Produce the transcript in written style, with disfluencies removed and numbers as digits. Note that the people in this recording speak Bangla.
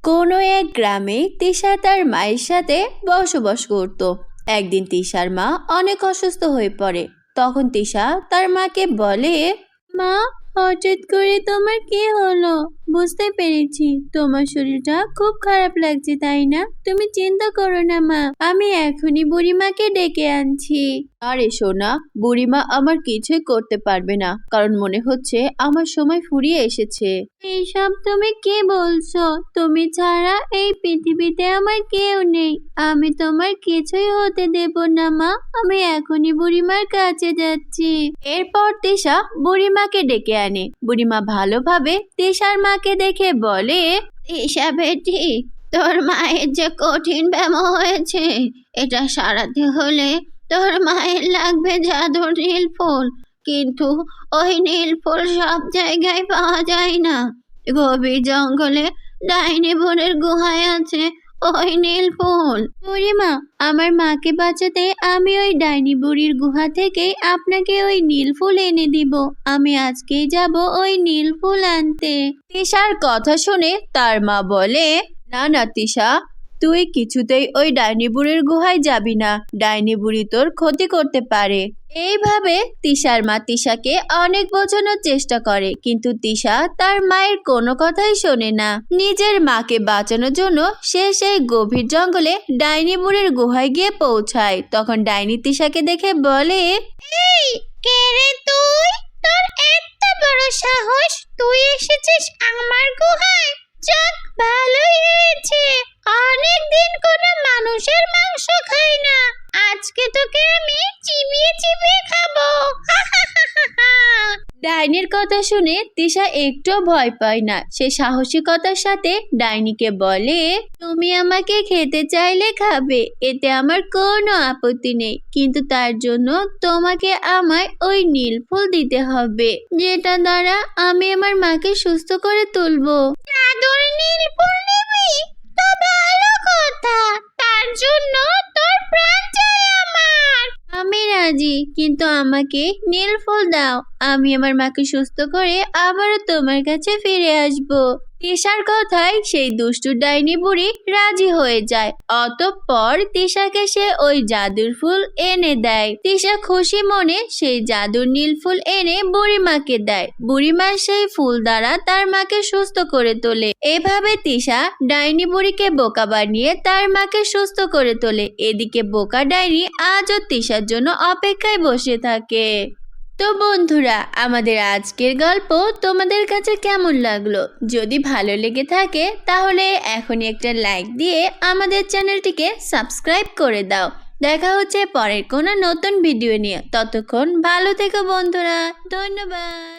কোনো এক গ্রামে তিশা তার মায়ের সাথে বসবাস করত। একদিন তিশার মা অনেক অসুস্থ হয়ে পড়ে। তখন তিশা তার মাকে বলে, মা, হঠাৎ করে তোমার কি হলো? বুঝতে পেরেছি তোমার শরীরটা খুব খারাপ লাগছে, তাই না? তুমি চিন্তা করো না মা, আমি এখনই বুড়িমাকে ডেকে আনছি। আরে সোনা, বুড়িমা আমার কিছুই করতে পারবে না, কারণ মনে হচ্ছে আমার সময় ফুরিয়ে এসেছে। এইসব তুমি কি বলছো? তুমি ছাড়া এই পৃথিবীতে আমার কেউ নেই। আমি তোমার কিছুই হতে দেব না মা, আমি এখনই বুড়িমার কাছে যাচ্ছি। এরপর তিশা বুড়িমাকে ডেকে আনে। বুড়িমা ভালোভাবে তিশার মাকে দেখে বলে, তিশা বেটি, তোর মায়ের যে কঠিন ব্যামো হয়েছে, এটা সারাতে হলে তোর মায়ের লাগবে জাদুর নীল ফুল। কিন্তু ওই নীল ফুল সব জায়গায় পাওয়া যায় না। গভীর জঙ্গলে ডাইনি বোনের গুহায় আছে ওই নীল ফুল। বুড়িমা, আমার মাকে বাঁচাতে আমি ওই ডাইনি বুড়ির গুহা থেকে আপনাকে ওই নীল ফুল এনে দিব। আমি আজকেই যাব ওই নীল ফুল আনতে। তিশার কথা শুনে তার মা বলে, না না তিশা, তুই কিছুতেই ওই ডাইনি বুড়ির গুহায় যাবি না। ডাইনি বুড়ি তোর ক্ষতি করতে পারে। এইভাবে তিশার মা তিশাকে অনেক বোঝানোর চেষ্টা করে, কিন্তু তিশা তার মায়ের কোনো কথাই শোনে না। নিজের মাকে বাঁচানোর জন্য সে সেই গভীর জঙ্গলে ডাইনি বুড়ির গুহায় গিয়ে পৌঁছায়। তখন ডাইনি তিশাকে দেখে বলে, এই কে রে তুই? তোর এত বড় সাহস, তুই এসেছিস আমার গুহায়? যাক, ভালোই হয়েছে, অনেকদিন কোনো মানুষের মাংস খাই না, আজকে তোকে আমি চিবিয়ে চিবিয়ে খাবো। ডাইনির কথা শুনে তিশা একটু ভয় পায় না। সে সাহসিকতার সাথে ডাইনিকে বলে, তুমি আমাকে খেতে চাইলে খাবে, এতে আমার কোনো আপত্তি নেই, কিন্তু তার জন্য তোমাকে আমায় ওই নীল ফুল দিতে হবে, যেটা দ্বারা আমি আমার মাকে সুস্থ করে তুলবো। জাদুর নীল ফুল নিবি? তো ভালো কথা, তার জন্য তোর প্রাণ চাই আমার। আমি রাজি, কিন্তু আমাকে নীল ফুল দাও, আমি আমার মাকে সুস্থ করে আবারও তোমার কাছে ফিরে আসবো। তিশার কথায় সেই দুষ্টু ডাইনি বুড়ি রাজি হয়ে যায়। অতঃপর তিশাকে সে ওই জাদুর ফুল এনে দেয়। তিশা খুশি মনে সেই জাদুর নীল ফুল এনে বুড়িমাকে দেয়। বুড়িমা সেই ফুল দ্বারা তার মাকে সুস্থ করে তোলে। এভাবে তিশা ডাইনি বুড়িকে বোকা বানিয়ে তার মাকে সুস্থ করে তোলে। এদিকে বোকা ডাইনি আজও তিশার জন্য অপেক্ষায় বসে থাকে। তো বন্ধুরা, আমাদের আজকের গল্প তোমাদের কাছে কেমন লাগলো? যদি ভালো লেগে থাকে তাহলে এখনই একটা লাইক দিয়ে আমাদের চ্যানেলটিকে সাবস্ক্রাইব করে দাও। দেখা হচ্ছে পরের কোনো নতুন ভিডিও নিয়ে। ততক্ষণ ভালো থেকো বন্ধুরা, ধন্যবাদ।